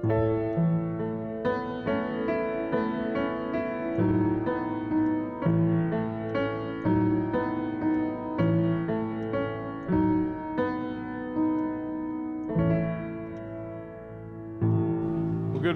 Good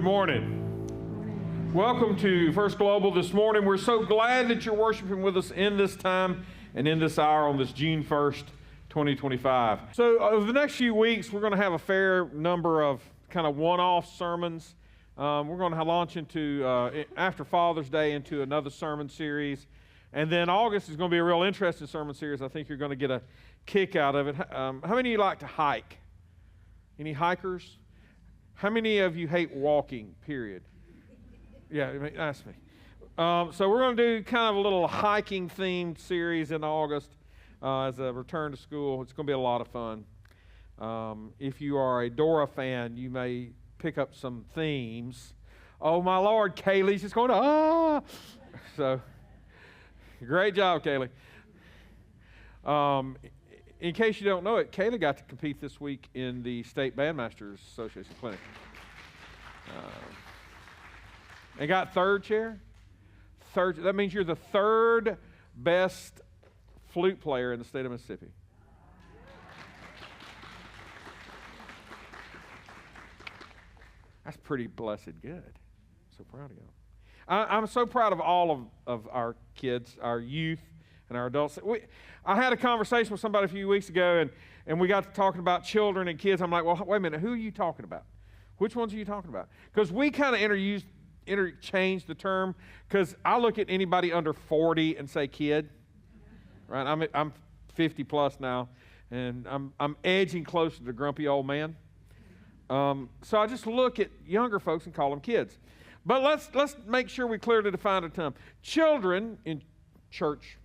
morning. Welcome to First Global this morning. We're so glad that you're worshiping with us in this time and in this hour on this June 1st, 2025. So over the next few weeks, we're going to have a fair number of kind of one-off sermons. We're going to launch into, after Father's Day, into another sermon series. And then August is going to be a real interesting sermon series. I think you're going to get a kick out of it. How many of you like to hike? Any hikers? How many of you hate walking, period? Yeah, ask me. So we're going to do kind of a little hiking-themed series in August as a return to school. It's going to be a lot of fun. If you are a Dora fan, you may pick up some themes. Oh, my Lord, Kaylee's just going, ah! So, great job, Kaylee. In case you don't know it, Kayla got to compete this week in the State Bandmasters Association Clinic. And got third chair. That means you're the third best flute player in the state of Mississippi. That's pretty blessed good. So proud of you. I'm so proud of all of our kids, our youth, and our adults. I had a conversation with somebody a few weeks ago, and we got to talking about children and kids. I'm like, well, wait a minute, who are you talking about? Which ones are you talking about? Because we kind of interchange the term, because I look at anybody under 40 and say kid, right? I'm 50 plus now, and I'm edging closer to the grumpy old man. So I just look at younger folks and call them kids. But let's make sure we clearly define the term. Children in church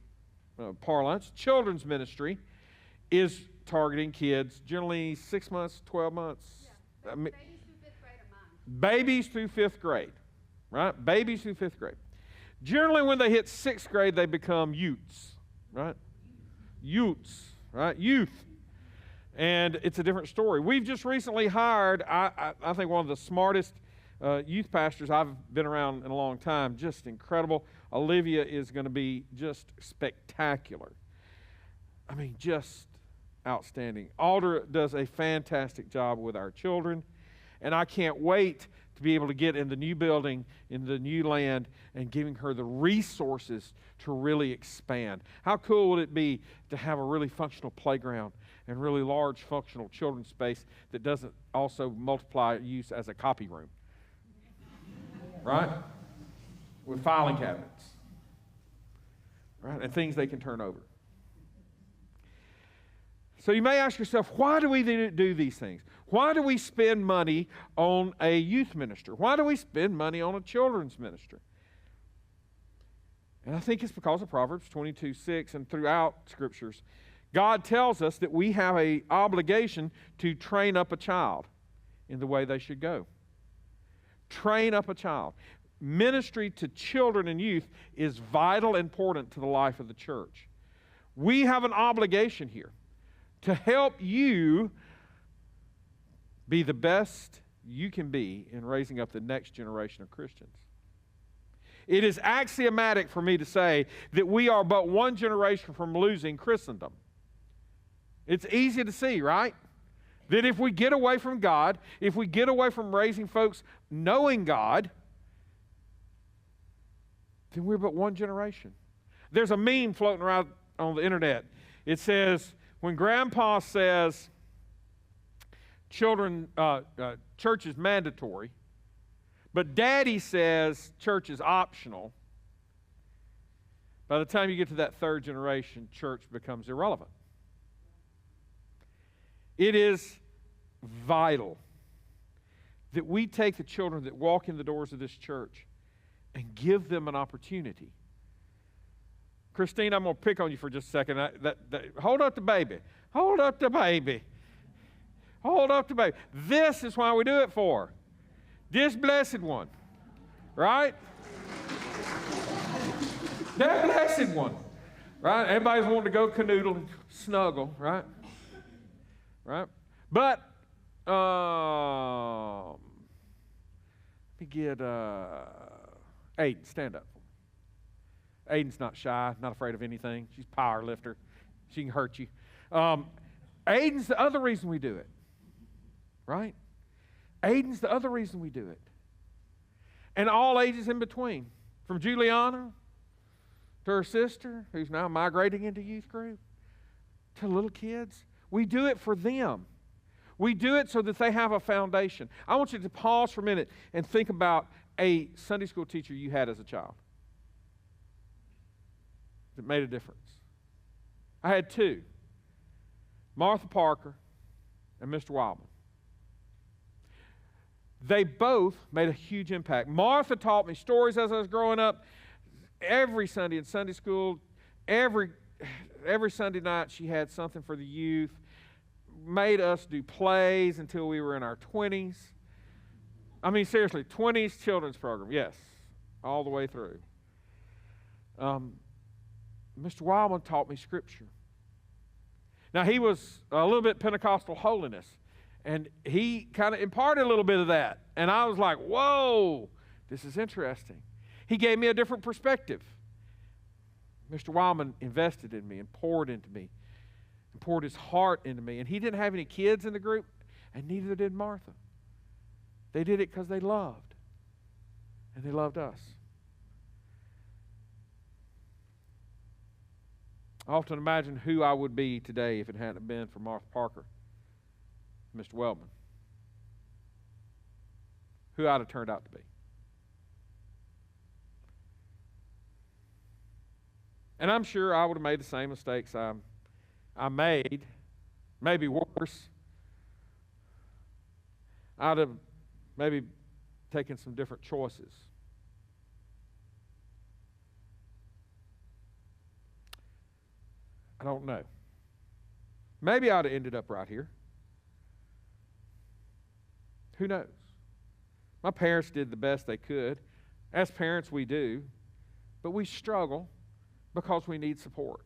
parlance, children's ministry is targeting kids, generally 6 months, 12 months. Yeah, babies through 5th grade are mine. Babies through 5th grade, right? Babies through 5th grade. Generally, when they hit 6th grade, they become youths, right? Youths, right? Youth. And it's a different story. We've just recently hired, I think, one of the smartest youth pastors I've been around in a long time. Just incredible. Olivia is going to be just spectacular. I mean, just outstanding. Alder does a fantastic job with our children, and I can't wait to be able to get in the new building, in the new land, and giving her the resources to really expand. How cool would it be to have a really functional playground and really large functional children's space that doesn't also multiply use as a copy room? Right? With filing cabinets, right? And things they can turn over. So you may ask yourself, why do we do these things? Why do we spend money on a youth minister? Why do we spend money on a children's minister? And I think it's because of Proverbs 22:6 and throughout Scriptures. God tells us that we have an obligation to train up a child in the way they should go. Train up a child. Ministry to children and youth is vital and important to the life of the church. We have an obligation here to help you be the best you can be in raising up the next generation of Christians. It is axiomatic for me to say that we are but one generation from losing Christendom. It's easy to see, right? That if we get away from God, if we get away from raising folks knowing God, then we're but one generation. There's a meme floating around on the internet. It says, when Grandpa says church is mandatory, but Daddy says church is optional, by the time you get to that third generation, church becomes irrelevant. It is vital that we take the children that walk in the doors of this church and give them an opportunity. Christine, I'm going to pick on you for just a second. Hold up the baby. Hold up the baby. Hold up the baby. This is why we do it for. This blessed one. Right? That blessed one. Right? Everybody's wanting to go canoodle and snuggle. Right? Right? But me get Aiden, stand up. Aiden's not shy, not afraid of anything. She's a power lifter. She can hurt you. Aiden's the other reason we do it, right? Aiden's the other reason we do it. And all ages in between, from Juliana to her sister, who's now migrating into youth group, to little kids. We do it for them. We do it so that they have a foundation. I want you to pause for a minute and think about a Sunday school teacher you had as a child that made a difference. I had two, Martha Parker and Mr. Wildman. They both made a huge impact. Martha taught me stories as I was growing up. Every Sunday in Sunday school, every Sunday night she had something for the youth. Made us do plays until we were in our 20s. I mean, seriously, 20s children's program, yes, all the way through. Mr. Wildman taught me Scripture. Now, he was a little bit Pentecostal holiness, and he kind of imparted a little bit of that. And I was like, whoa, this is interesting. He gave me a different perspective. Mr. Wildman invested in me and poured into me and poured his heart into me. And he didn't have any kids in the group, and neither did Martha. They did it because they loved, and they loved us. I often imagine who I would be today if it hadn't been for Martha Parker, Mr. Wellman, who I'd have turned out to be. And I'm sure I would have made the same mistakes I made, maybe worse. I'd have maybe taken some different choices. I don't know. Maybe I'd have ended up right here. Who knows? My parents did the best they could. As parents, we do. But we struggle because we need support.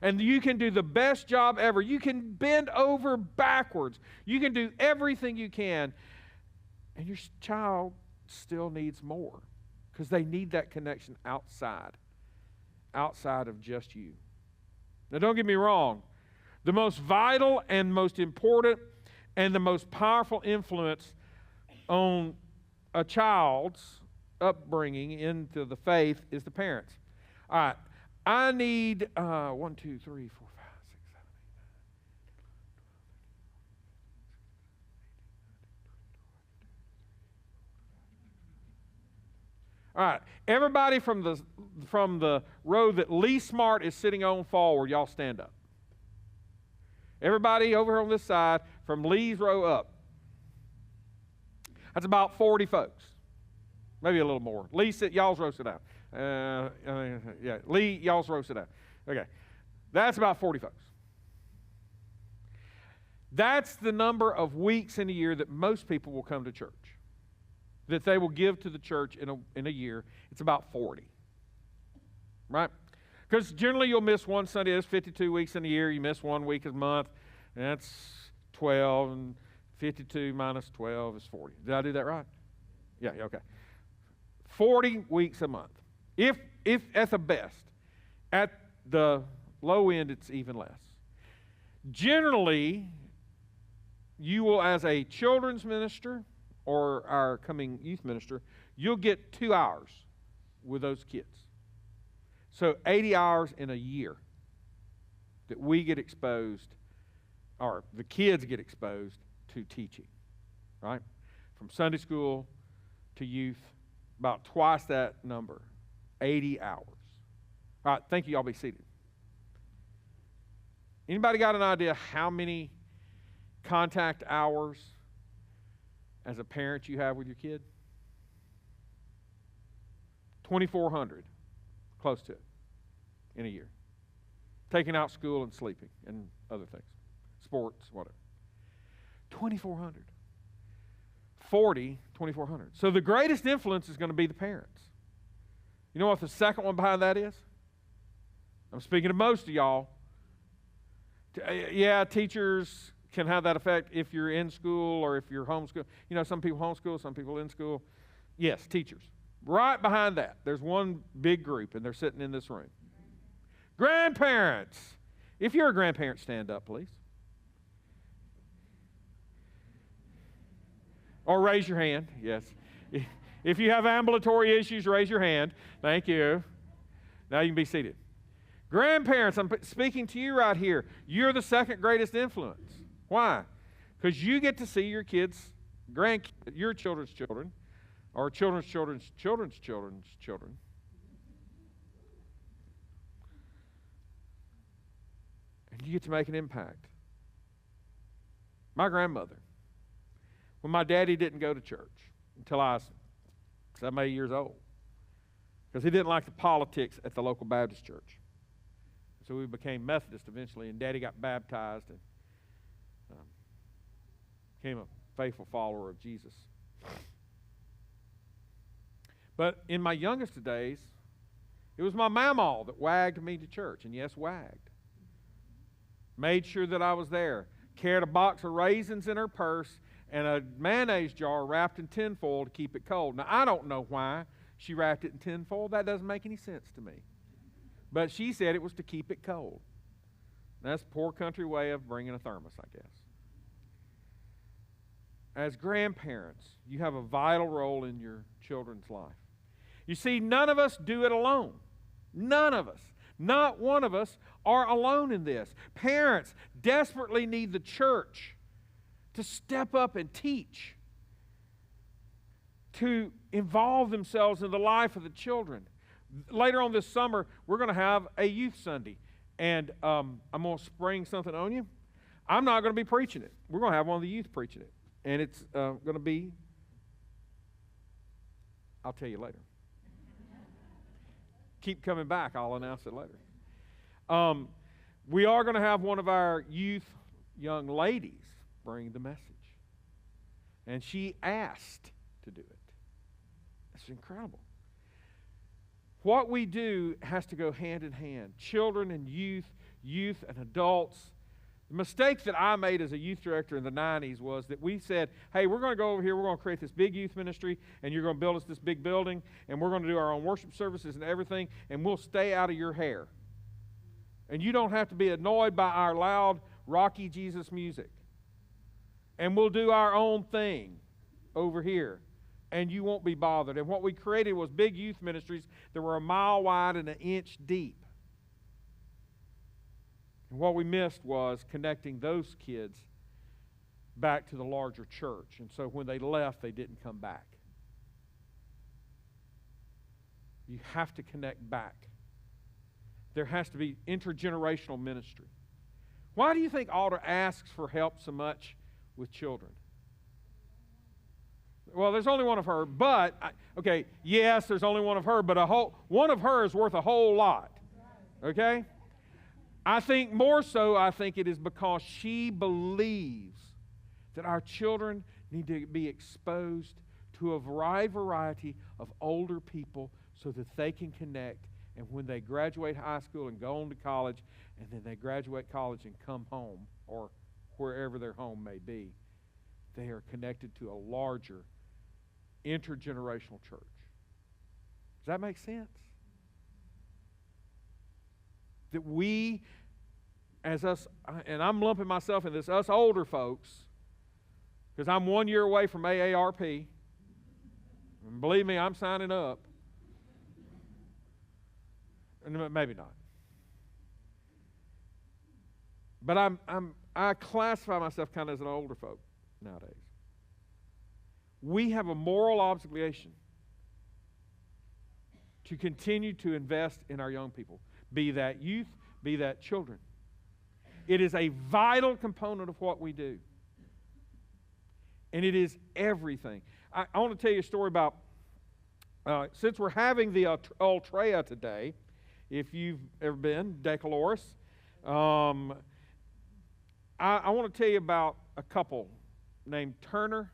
And you can do the best job ever. You can bend over backwards. You can do everything you can. And your child still needs more because they need that connection outside of just you. Now, don't get me wrong. The most vital and most important and the most powerful influence on a child's upbringing into the faith is the parents. All right. I need 1, 2, 3, 4, 5, 6, 7, 8, 9. All right, everybody from the row that Lee Smart is sitting on forward, y'all stand up. Everybody over here on this side, from Lee's row up. That's about 40 folks, maybe a little more. Lee, y'all's row sit down. Yeah, Lee, y'all's row sit down. Okay, that's about 40 folks. That's the number of weeks in a year that most people will come to church, that they will give to the church in a year. It's about 40, right? Because generally you'll miss one Sunday. There's 52 weeks in a year. You miss 1 week a month, and that's 12, and 52 minus 12 is 40. Did I do that right? Yeah, okay. 40 weeks a month. If at the best. At the low end, it's even less. Generally, you will, as a children's minister or our coming youth minister, you'll get 2 hours with those kids. So 80 hours in a year that we get exposed, or the kids get exposed to teaching, right? From Sunday school to youth, about twice that number, 80 hours. All right, thank you. Y'all be seated. Anybody got an idea how many contact hours as a parent you have with your kid? 2,400, close to it, in a year. Taking out school and sleeping and other things, sports, whatever. 2,400. 2,400. So the greatest influence is going to be the parents. You know what the second one behind that is? I'm speaking to most of y'all. Yeah, teachers can have that effect if you're in school or if you're homeschooled. You know, some people homeschool, some people in school. Yes, teachers. Right behind that, there's one big group, and they're sitting in this room. Grandparents. If you're a grandparent, stand up, please. Or raise your hand, yes. If you have ambulatory issues, raise your hand. Thank you. Now you can be seated. Grandparents, I'm speaking to you right here. You're the second greatest influence. Why? Because you get to see your kids, your children's children, or children's children's children's children's children. And you get to make an impact. My grandmother, when my daddy didn't go to church until I was 7, 8 years old, because he didn't like the politics at the local Baptist church. So we became Methodist eventually, and Daddy got baptized and became a faithful follower of Jesus. But in my youngest days, it was my mama that wagged me to church, and yes, wagged. Made sure that I was there. Carried a box of raisins in her purse and a mayonnaise jar wrapped in tinfoil to keep it cold. Now, I don't know why she wrapped it in tinfoil. That doesn't make any sense to me. But she said it was to keep it cold. That's a poor country way of bringing a thermos, I guess. As grandparents, you have a vital role in your children's life. You see, none of us do it alone. None of us. Not one of us are alone in this. Parents desperately need the church to step up and teach, to involve themselves in the life of the children. Later on this summer, we're going to have a youth Sunday, and I'm going to spring something on you. I'm not going to be preaching it. We're going to have one of the youth preaching it, and it's going to be, I'll tell you later. Keep coming back. I'll announce it later. We are going to have one of our youth young ladies bring the message, and she asked to do it. That's incredible. What we do has to go hand in hand. Children and youth and adults. The mistake that I made as a youth director in the 90s was that we said, hey, we're going to go over here, we're going to create this big youth ministry, and you're going to build us this big building, and we're going to do our own worship services and everything, and we'll stay out of your hair. And you don't have to be annoyed by our loud, rocky Jesus music. And we'll do our own thing over here, and you won't be bothered. And what we created was big youth ministries that were 1 mile wide and 1 inch deep. And what we missed was connecting those kids back to the larger church. And so when they left, they didn't come back. You have to connect back. There has to be intergenerational ministry. Why do you think Alder asks for help so much with children? Well, there's only one of her, but, yes, there's only one of her, but one of her is worth a whole lot. Okay? I think more so, it is because she believes that our children need to be exposed to a variety of older people so that they can connect. And when they graduate high school and go on to college, and then they graduate college and come home, or wherever their home may be, they are connected to a larger intergenerational church. Does that make sense? That we, as us, and I'm lumping myself in this, us older folks, because I'm 1 year away from AARP, and believe me, I'm signing up. And maybe not. But I classify myself kind of as an older folk nowadays. We have a moral obligation to continue to invest in our young people, be that youth, be that children. It is a vital component of what we do. And it is everything. I want to tell you a story about, since we're having the Ultrea today, if you've ever been, Decaloris, I want to tell you about a couple named Turner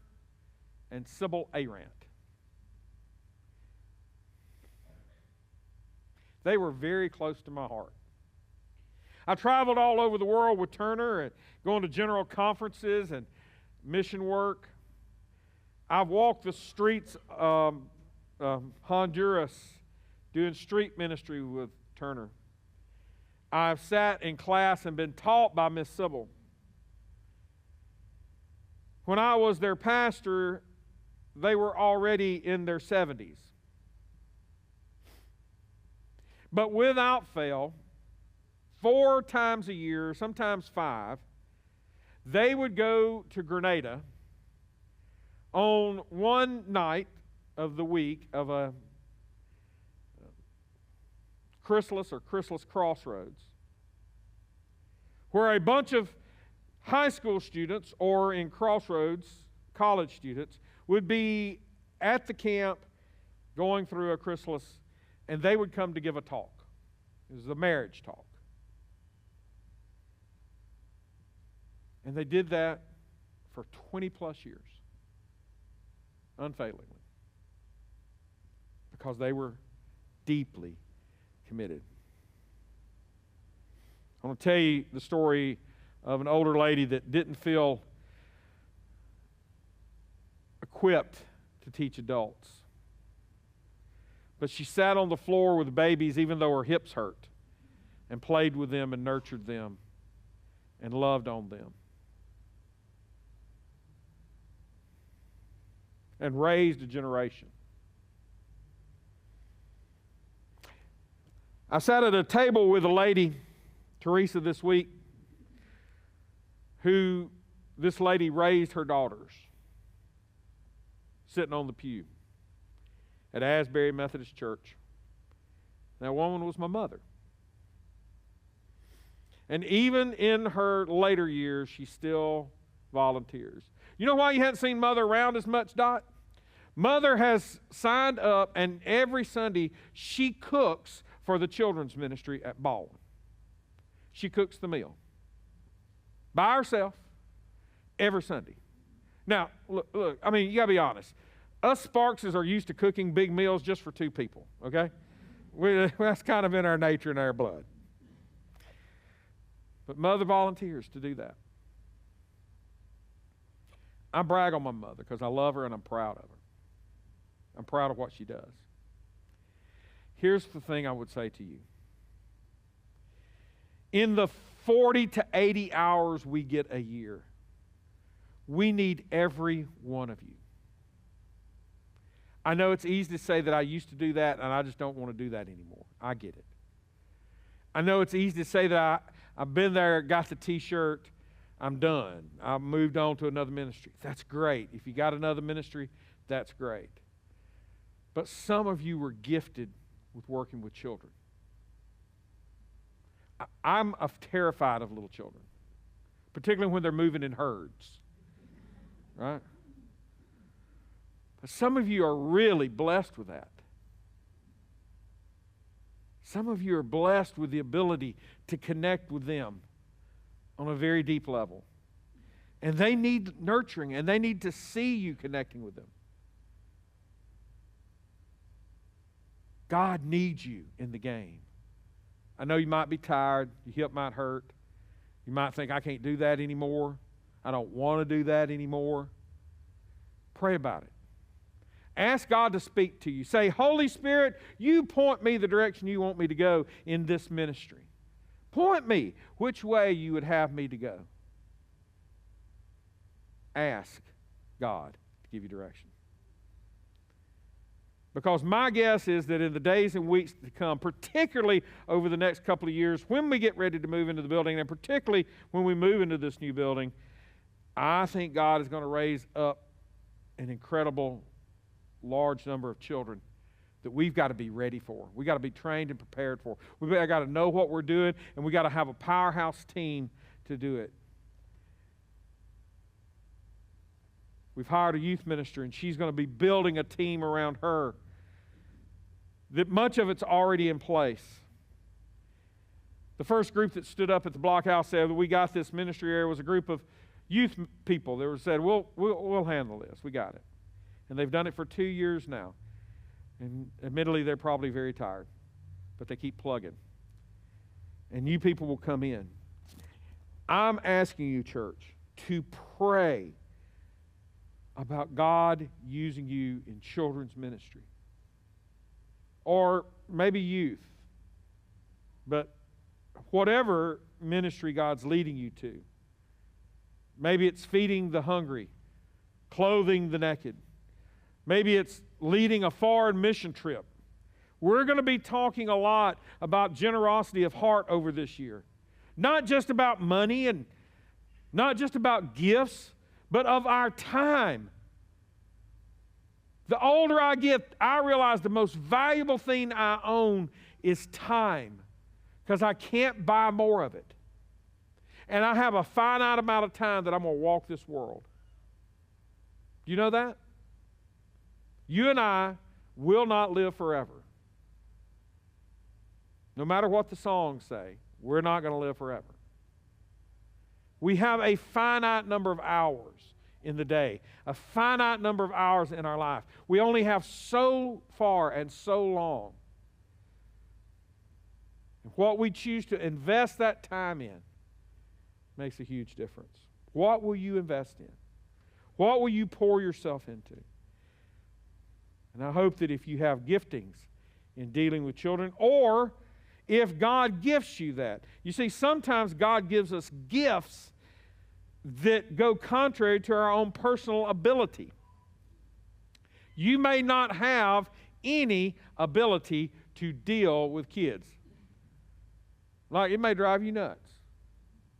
and Sybil Arant. They were very close to my heart. I traveled all over the world with Turner and going to general conferences and mission work. I've walked the streets of Honduras doing street ministry with Turner. I've sat in class and been taught by Miss Sybil. When I was their pastor, they were already in their 70s. But without fail, 4 times a year, sometimes 5, they would go to Grenada on one night of the week of a chrysalis or chrysalis crossroads, where a bunch of high school students, or in Crossroads, college students, would be at the camp going through a chrysalis, and they would come to give a talk. It was a marriage talk. And they did that for 20 plus years, unfailingly, because they were deeply committed. I want to tell you the story of an older lady that didn't feel equipped to teach adults. But she sat on the floor with babies even though her hips hurt, and played with them and nurtured them and loved on them and raised a generation. I sat at a table with a lady, Teresa, this week, who this lady raised her daughters, sitting on the pew at Asbury Methodist Church. That woman was my mother. And even in her later years, she still volunteers. You know why you hadn't seen Mother around as much, Dot? Mother has signed up, and every Sunday she cooks for the children's ministry at Baldwin. She cooks the meal by herself every Sunday. Now, look, I mean, you got to be honest. Us Sparkses are used to cooking big meals just for 2 people, okay? That's kind of in our nature and our blood. But Mother volunteers to do that. I brag on my mother because I love her and I'm proud of her. I'm proud of what she does. Here's the thing I would say to you. In the 40 to 80 hours we get a year, we need every one of you. I know it's easy to say that I used to do that and I just don't want to do that anymore. I get it. I know it's easy to say that I've been there, got the t-shirt, I'm done. I've moved on to another ministry. That's great. If you got another ministry, that's great. But some of you were gifted with working with children. I'm terrified of little children, particularly when they're moving in herds, right? But some of you are really blessed with that. Some of you are blessed with the ability to connect with them on a very deep level. And they need nurturing, and they need to see you connecting with them. God needs you in the game. I know you might be tired. Your hip might hurt. You might think, I can't do that anymore. I don't want to do that anymore. Pray about it. Ask God to speak to you. Say, Holy Spirit, you point me the direction you want me to go in this ministry. Point me which way you would have me to go. Ask God to give you direction. Because my guess is that in the days and weeks to come, particularly over the next couple of years, when we get ready to move into the building, and particularly when we move into this new building, I think God is going to raise up an incredible large number of children that we've got to be ready for. We've got to be trained and prepared for. We've got to know what we're doing, and we've got to have a powerhouse team to do it. We've hired a youth minister, and she's going to be building a team around her. That much of it's already in place. The first group that stood up at the blockhouse said, we got this ministry area, was a group of youth people that said, we'll handle this. We got it. And they've done it for 2 years now. And admittedly, they're probably very tired. But they keep plugging. And you people will come in. I'm asking you, church, to pray about God using you in children's ministry. Or maybe youth. But whatever ministry God's leading you to. Maybe it's feeding the hungry, clothing the naked. Maybe it's leading a foreign mission trip. We're going to be talking a lot about generosity of heart over this year. Not just about money and not just about gifts, but of our time. The older I get, I realize the most valuable thing I own is time, because I can't buy more of it. And I have a finite amount of time that I'm going to walk this world. Do you know that? You and I will not live forever. No matter what the songs say, we're not going to live forever. We have a finite number of hours in the day, a finite number of hours in our life. We only have so far and so long. And what we choose to invest that time in makes a huge difference. What will you invest in? What will you pour yourself into? And I hope that if you have giftings in dealing with children, or if God gifts you that. You see, sometimes God gives us gifts that go contrary to our own personal ability. You may not have any ability to deal with kids. Like, it may drive you nuts.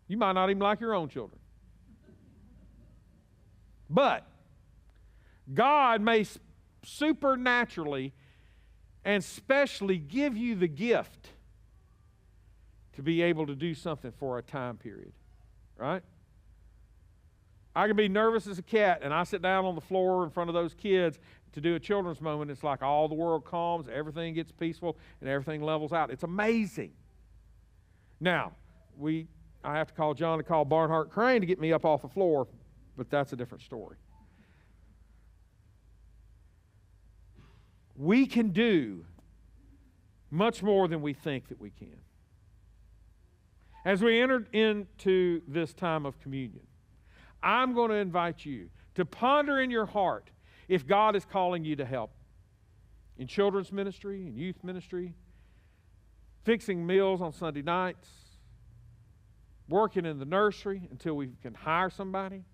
You might not even like your own children. But God may supernaturally and specially give you the gift to be able to do something for a time period. Right? I can be nervous as a cat, and I sit down on the floor in front of those kids to do a children's moment. It's like all the world calms, everything gets peaceful, and everything levels out. It's amazing. Now, I have to call John to call Barnhart Crane to get me up off the floor, but that's a different story. We can do much more than we think that we can. As we enter into this time of communion, I'm going to invite you to ponder in your heart if God is calling you to help in children's ministry, in youth ministry, fixing meals on Sunday nights, working in the nursery until we can hire somebody,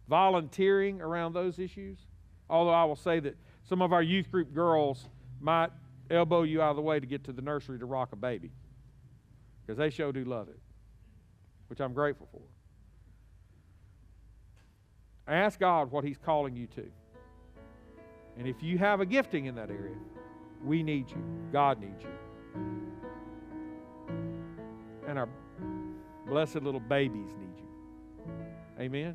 volunteering around those issues. Although I will say that some of our youth group girls might elbow you out of the way to get to the nursery to rock a baby, because they sure do love it, which I'm grateful for. Ask God what He's calling you to. And if you have a gifting in that area, we need you. God needs you. And our blessed little babies need you. Amen?